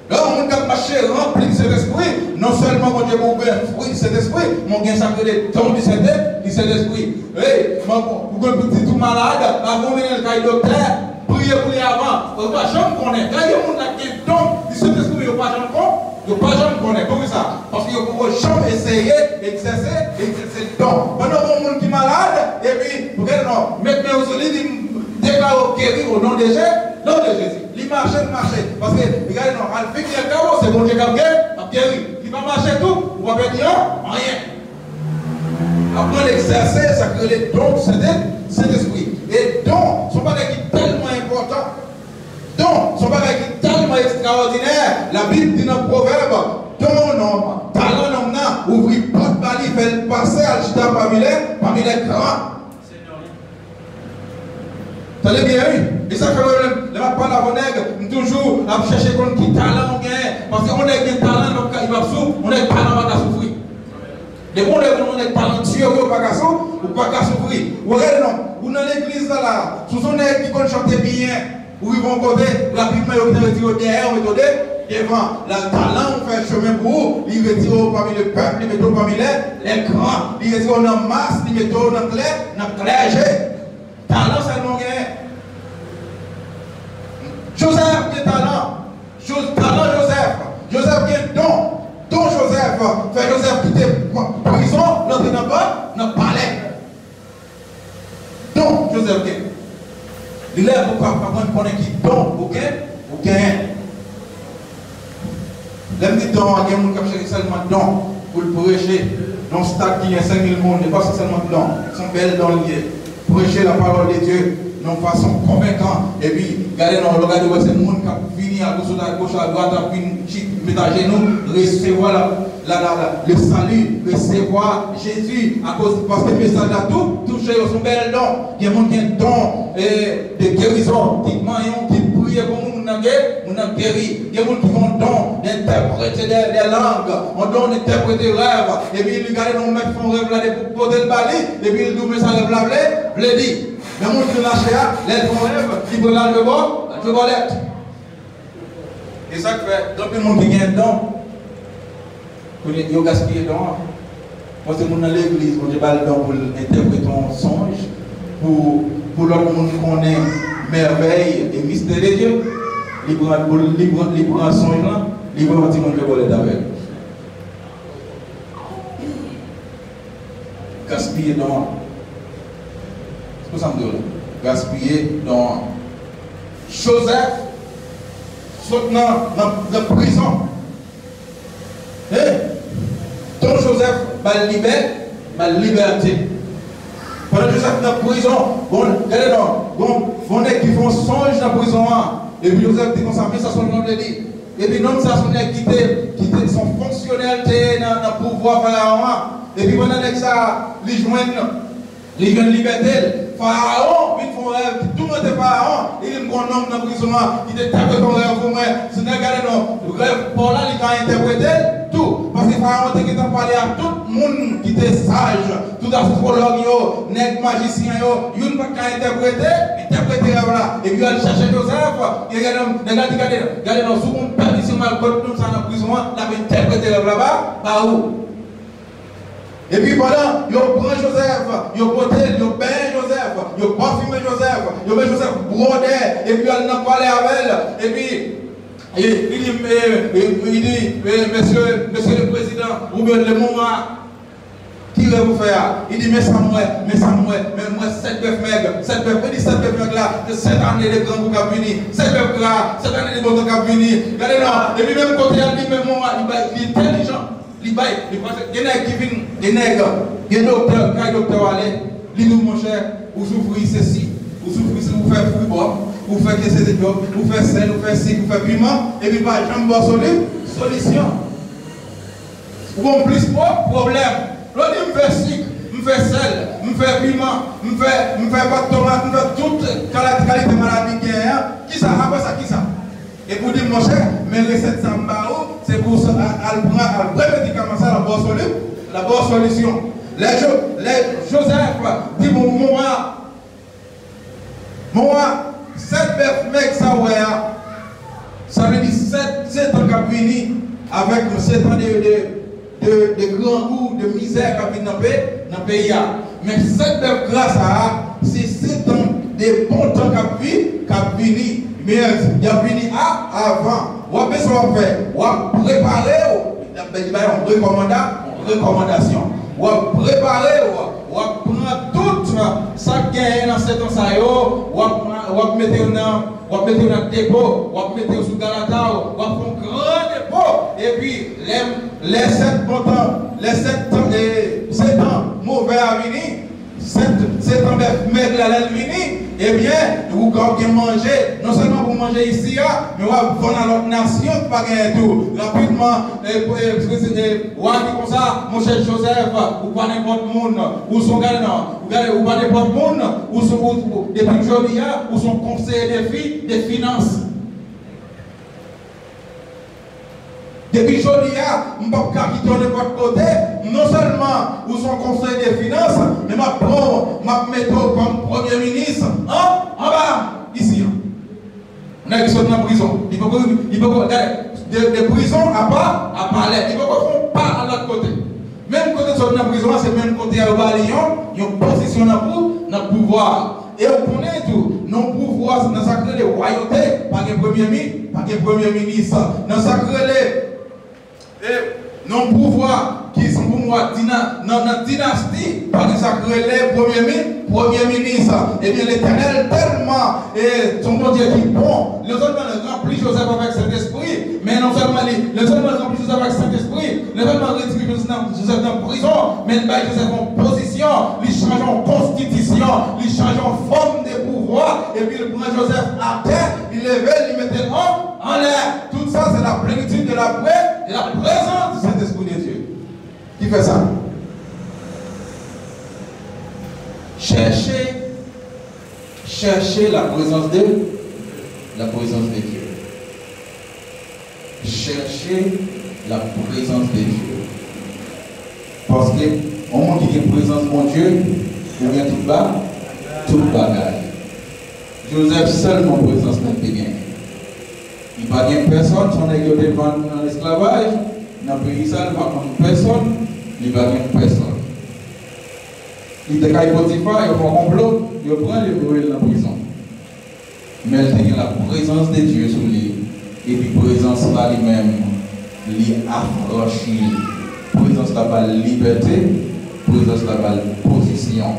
Speaker 1: Là, on a marché rempli de cet esprit, non seulement quand Dieu m'a ouvert un fruit de cet esprit, mais on a sacré les dons du Saint-Esprit. Hey, vous pouvez tout malade, avant de venir le docteur, priez pour les avant. On ne va jamais connaître. Quand il y a un don du Saint-Esprit, il ne va pas jamais connaître. Comment ça? Parce qu'il ne faut jamais essayer d'exercer le don. Pendant qu'on monde qui est malade, et puis, vous regardez, non, maintenant, vous allez déclarer guérir au nom de Jésus. Il marche. Parce que, regardez, non, al fait qu'il y a un c'est bon Dieu qui a guéri. Il va marcher tout, on va pas dire rien. Après l'exercer, ça crée les dons de Saint-Esprit. Et dons sont pas des qui tellement importants. Dons sont pas des qui tellement extraordinaires. La Bible dit dans le proverbe, ton talent non, ouvrir porte bali, fait passer à l'chita parmi les grands. Ça l'est bien, oui. Et ça fait le m'a pas la bonne toujours à chercher qui talent on gagne. Parce qu'on a un talent, il va souffrir, on a un talent, on va souffrir. Les bons on est talentueux, on va souffrir. ou pas qu'à souffrir. Ou regardez non, ou dans l'église là, sous son air qui compte chanter bien, ou ils vont côté, rapidement ils vont retirer derrière, ils vont devant, le talent, on fait chemin pour vous, ils retirent parmi le peuple, ils mettent parmi les grands, ils retirent dans la masse, ils mettent dans le clergé. Talent, c'est le nom. Joseph qui est talent. Talent Joseph. Joseph qui est don. Don Joseph. Fait Joseph qui était prison, l'autre n'a pas, n'a pas l'air. Don Joseph qui est. Il est pour qu'on ait qui don, ok? Ok. L'homme dit don, il y a des gens qui cherchent seulement don pour le prêcher. Dans le stade qui y a 5000 personnes, n'est pas seulement don. Ils sont belles dans le lieu. Prêcher la parole de Dieu de façon convaincante. Et puis, regardez, regardez, c'est le monde qui a fini à gauche, à droite, à mettre à genoux, recevoir le salut, recevoir Jésus, parce que le message a tout touché, son bel don. Il y a des gens qui ont un don de guérison, qui prient pour nous, on a guéri. Il y a des gens qui ont un don d'interpréter des langues, un don d'interpréter des rêves. Et puis, regardez, on met son rêve là pour poser le balai, et puis, il nous met ça rêve là, le dit. Le monde qui lâche là, les font rêve, qui veut là le bord, je vais l'être. Et ça fait, donc le monde qui gagne dedans, il y a gaspillé dedans. Moi, c'est mon dans l'église, on j'ai pas le temps pour interpréter un songe, pour l'autre monde qui connaît merveille et mystère de Dieu. Il prend un songe là, il prend un petit monde qui va l'être avec. Gaspiller dedans. C'est pour ça que je gaspiller dans Joseph, saute dans la prison. Donc Joseph va libérer, ma liberté. Pendant que Joseph dans la prison, on est qui font songe dans la prison. Et puis Joseph dit comme ça, mais ça son nom de dit. Et puis non, ça son qui sont fonctionnels dans le pouvoir pharaon. Et puis pendant que ça, les joignent liberté. Pharaon, ils font rêve, tout le monde est Pharaon, il y a un homme dans la prison, il interprète ton rêve pour moi. Si vous regardez, le rêve, pour là, il a interprété tout. Parce que Pharaon était parlé à tout le monde qui était sage, tout astrologue, net magicien, il n'y a pas qu'à interpréter rêve là. Et puis il a cherché Joseph, il regardez, sous une permission, mal comme ça dans la prison, il a interprété rêve là-bas, par où? Et puis pendant, il prend Joseph, il porté, il peint Joseph, il parfumé Joseph, il met Joseph brodé, et puis il a parlé avec elle. Et puis, il dit, monsieur le président, ou bien le moment, qui va vous faire? Il dit, mais moi, 7 bœufs maigres, 7 bœufs, il dit 7 bœufs maigres là, de 7 années de grands boucs à venir, 7 bœufs là, 7 années de bons boucs à venir. Regardez là, et puis même côté, il dit, mais moi, il est intelligent. Il y a des docteurs, quand le docteur allait, il dit, mon cher, vous souffrez ceci, vous souffrez si vous faites fruit bon, vous faites que c'est job, vous faites sel, vous faites ci, vous faites piment, et puis pas jamais voir solution. Ou en plus, problème. L'autre dit, me fait sucre, me fait sel, me fait piment, me fait pas de tomate, me fait toute qualité de maladie qui est. Qui ça? Après ça, qui ça? Et pour dire, mon cher, mes recettes Sambao, c'est pour ça, elle prend un vrai médicament, ça, la bonne solution. Joseph dit, moi, 7 bœufs mecs, ça veut dire 7 ans qu'a fini avec 7 ans de grands goûts, de misère qu'a fini dans le pays. Mais 7 bœufs grâce à, c'est 7 ans de bon temps qu'a fini. Mais il y a fini avant. On va faire, on va préparer, une recommandation. On va préparer, on va prendre tout ça qui est dans cet ensaï, on va mettre dans le dépôt, on va mettre sous Galata, on va faire un grand dépôt. Et puis, les 7 bons temps, les 7 ans mauvais à venir, 7 ans maigres à venir. Eh bien, vous pouvez manger, non seulement vous mangez ici, mais vous allez dans l'autre nation, pas gagner tout. Rapidement, vous allez comme ça, mon cher Joseph, vous pas n'importe monde, ou son gagnant, vous pas n'importe monde, ou son depuis aujourd'hui, ou son conseiller des finances. Depuis aujourd'hui, je ne peux pas quitter de votre côté. Non seulement vous sont conseil des finances, mais je mets comme premier ministre en bas, ici. On a qui sont dans la prison. Il faut de prison à parler. Il faut qu'on part à l'autre côté. Même côté de la prison, c'est même côté à Lyon, il y a une position dans le pouvoir. Et on connaît tout. Nos pouvoirs, dans sa les royautés, pas de premier ministre. Dans sa nos pouvoirs qui sont pour moi dans notre dynastie, pas de sa premier ministre. Et bien l'Éternel tellement, et son bon Dieu qui est bon, le seulement remplit Joseph avec Saint-Esprit, mais non seulement le seulement remplit Joseph avec Saint-Esprit, le seulement retire Joseph dans la prison, mais il met Joseph en position, il change en constitution, il change en forme de pouvoir, et puis il prend Joseph à terre, il levait, il mettait en l'air. Tout ça, c'est la plénitude de la présence du Saint-Esprit de Dieu. Qui fait ça? Cherchez la présence de Dieu. Cherchez la présence de Dieu. Parce que au moment qu'il y a une présence de Dieu, il y a tout bagage. Joseph seulement présence de Dieu. Il n'y a pas de personne, son église dans l'esclavage, dans le pays, il n'y a pas de personne, il n'y a pas de personne. Il était à Potiphar, il y a un complot, il prend les brûler dans la prison. Mais il y a la présence de Dieu sur lui. Et puis la présence là lui-même, lui affranchit. La présence là va la liberté, la présence là va la position.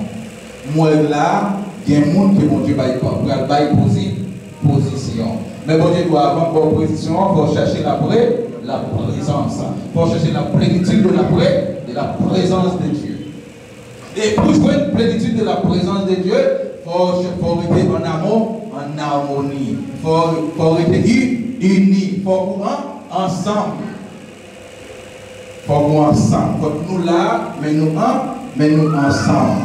Speaker 1: Moi là, il y a un monde que mon Dieu va y position. Mais mon Dieu doit avoir une position pour chercher la présence. Pour chercher la plénitude de la présence de Dieu. Et pour jouer une plénitude de la présence de Dieu, il faut être en amour, en harmonie. Il faut être unis. Il faut être ensemble. Il faut être ensemble. Il faut nous là, mais nous ensemble.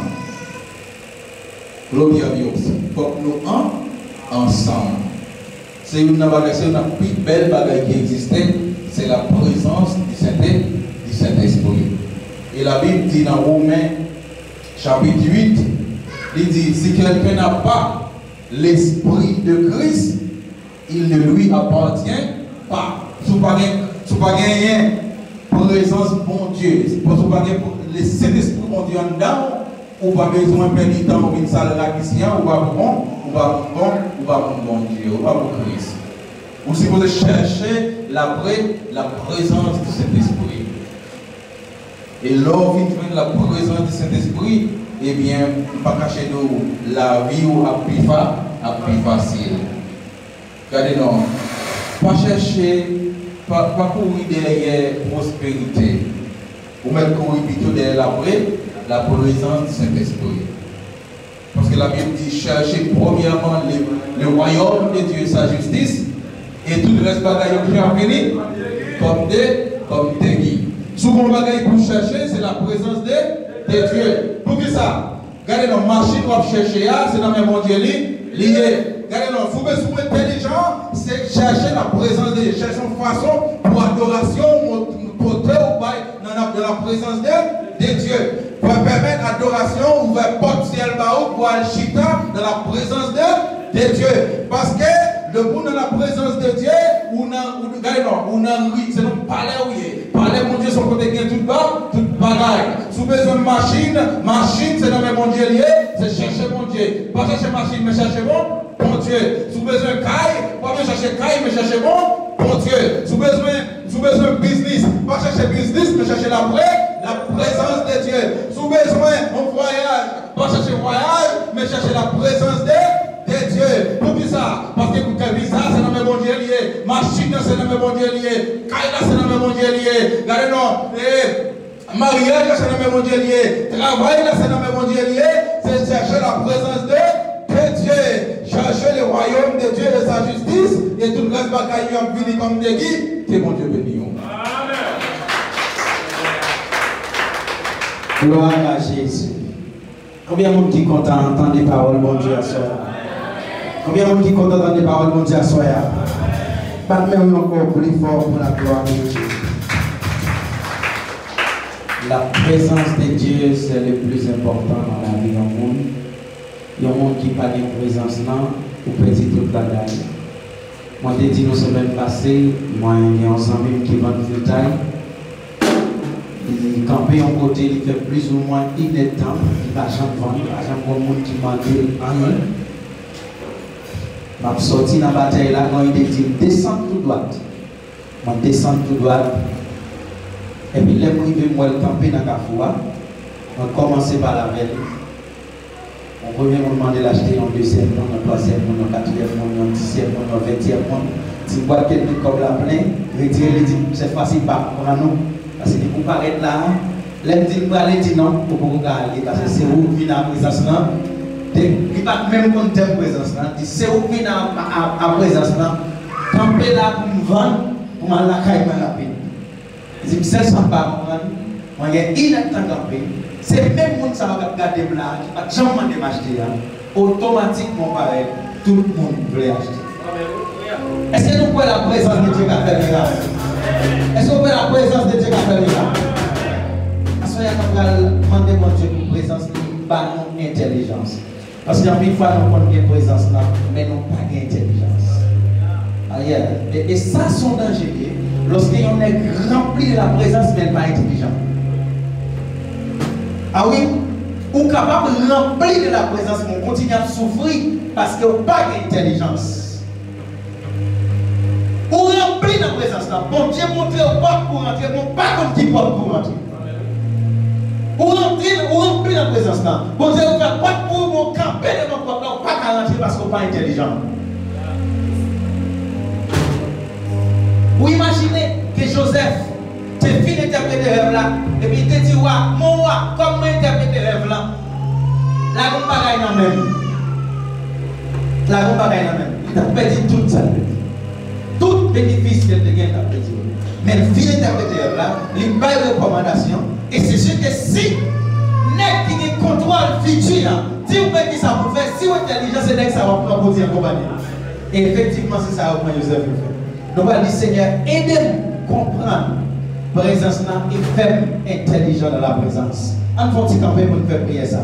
Speaker 1: Gloire à Dieu. Il faut que nous ensemble. C'est une plus belle bagaille qui existait, c'est la présence du Saint-Esprit. Et la Bible dit dans Romains chapitre 8, il dit, si quelqu'un n'a pas l'Esprit de Christ, il ne lui appartient pas. Si vous n'avez pas gagné présence bon Dieu, si vous n'avez pas gagné le Saint-Esprit bon Dieu en dedans, ou pas besoin de pénitent ou une salle rapicien, ou pas bon Dieu, ou pas bon Christ. Ou si vous cherchez la présence du Saint-Esprit. Et lors de la présence du Saint-Esprit, eh bien, pas cacher nous la vie ou à plus facile. Regardez-nous, pas chercher, pas courir derrière prospérité, ou même courir plutôt derrière la présence du Saint-Esprit. Parce que la Bible dit chercher premièrement le royaume de Dieu et sa justice, et tout le reste bagaille qui a fini comme des guides. Souvent, bagaille pour chercher, c'est la présence de Dieu. Pour qui ça? Regardez nos machines qu'on chercher, c'est dans le même monde lié. Regardez, il faut être intelligent, c'est chercher la présence de Dieu. Chercher une façon pour adoration, pour te dans la présence de Dieu. Pour permettre l'adoration, ouvrir porte ciel bas pour aller chita dans la présence de Dieu. Parce que le bon dans la présence de Dieu, c'est non palais où il est. Palais, mon Dieu, son côté qui est tout bas, tout bagaille. Si vous avez besoin de machine, c'est dans le mon Dieu lié, c'est chercher mon Dieu. Pas chercher machine, mais chercher bon Dieu. Si vous avez besoin de caille, pas chercher caille, mais chercher bon Dieu. Si vous avez besoin de business, pas chercher business, mais chercher la présence de Dieu. Si vous avez besoin de voyage, pas chercher voyage, mais chercher la présence de Dieu. Pour qui ça? Parce que pour quel visa, c'est dans le bon Dieu lié. Machine, c'est dans le bon Dieu lié. Caille, c'est dans le bon Dieu lié. Regardez-nous. Mariage, c'est dans le bon Dieu lié. Travail, c'est dans le bon Dieu lié. C'est chercher la présence de Dieu. Chercher le royaume de Dieu et sa justice. Et tout le reste, bagaille, venu comme des guides. Que mon Dieu bénisse.
Speaker 2: Gloire à Jésus. Combien de monde qui est content d'entendre les paroles de mon Dieu à soi? Combien de monde qui est content d'entendre les paroles de mon Dieu à soi? Pas même encore plus fort pour la gloire de Dieu. La présence de Dieu, c'est le plus important dans la vie du monde. Il y a un monde qui n'a pas de présence là, ou peut dire toute la gagne. Moi, je dis nous semaines passées, moi, il y a un ami qui vend du taille. Il campait en côté, il fait plus ou moins inétant, il va jamais vendre, il va jamais voir monde qui manque rien. Je suis sorti dans la bataille là, quand il dit descends tout droit. Je descends tout droit. Et puis, les privés, moi, le camper dans la foi, on commençait par la veille. On premier moment de l'acheter en deuxième, en troisième, en quatrième, en dixième, en 20e. Si vous voyez quelqu'un comme la plein, retirez le dit, c'est facile pas pour nous. Parce que vous paraître là, les dit non, pour vous aller, parce que c'est vous qui venez à la présence là. Il n'y a pas même qu'on t'aime présence là. C'est vous qui venez à la présence là. Camper là pour me vendre, pour m'aller la caille rapide. Il dit, c'est ça pas, moi, il y a inactant camper. C'est même monde ça va regarder là, qui va jamais m'acheter automatiquement pareil, tout le monde veut acheter. Est-ce que nous pouvons la présence de Dieu qui a fait le miracle? Est-ce qu'on peut la présence de Dieu qui a fait le miracle? Est-ce qu'on va demander à Dieu une présence qui pas non intelligence? Parce qu'il y a une fois nous avons une présence là, mais non pas d'intelligence. Et ça sont dangereux lorsqu'on est rempli de la présence mais pas intelligent. Ah oui, ou capable de remplir de la présence, mais on continue à souffrir parce qu'il n'y a pas d'intelligence. Ou remplir de la présence là, bon Dieu montre au pas pour rentrer, bon pas comme qui porte pour rentrer. Ou remplir de la présence là, bon Dieu ne fait pas pour mon camper de mon porte là, pas qu'à rentrer parce qu'on n'est pas intelligent. Ou imaginez que Joseph te fin d'interpréter le rêve là, et puis il te dit, mon roi, comment interpréter le rêve là? La grande bagaille dans même. La grande bagaille dans même. Il t'a perdu tout ça. Tout bénéfice qu'il a gagné, il a perdu. Mais le fin d'interpréter le rêve là, il n'a pas de recommandation, et c'est sûr que si n'est qui a contrôle futur, si vous faites ça pour faire, si vous êtes intelligent, c'est n'est que ça va proposer en compagnie. Et effectivement, c'est ça que Joseph fait. Donc, on va dire, Seigneur, aidez-nous à comprendre la présence là et faible intelligent dans la présence. On va camper pour nous faire prier ça.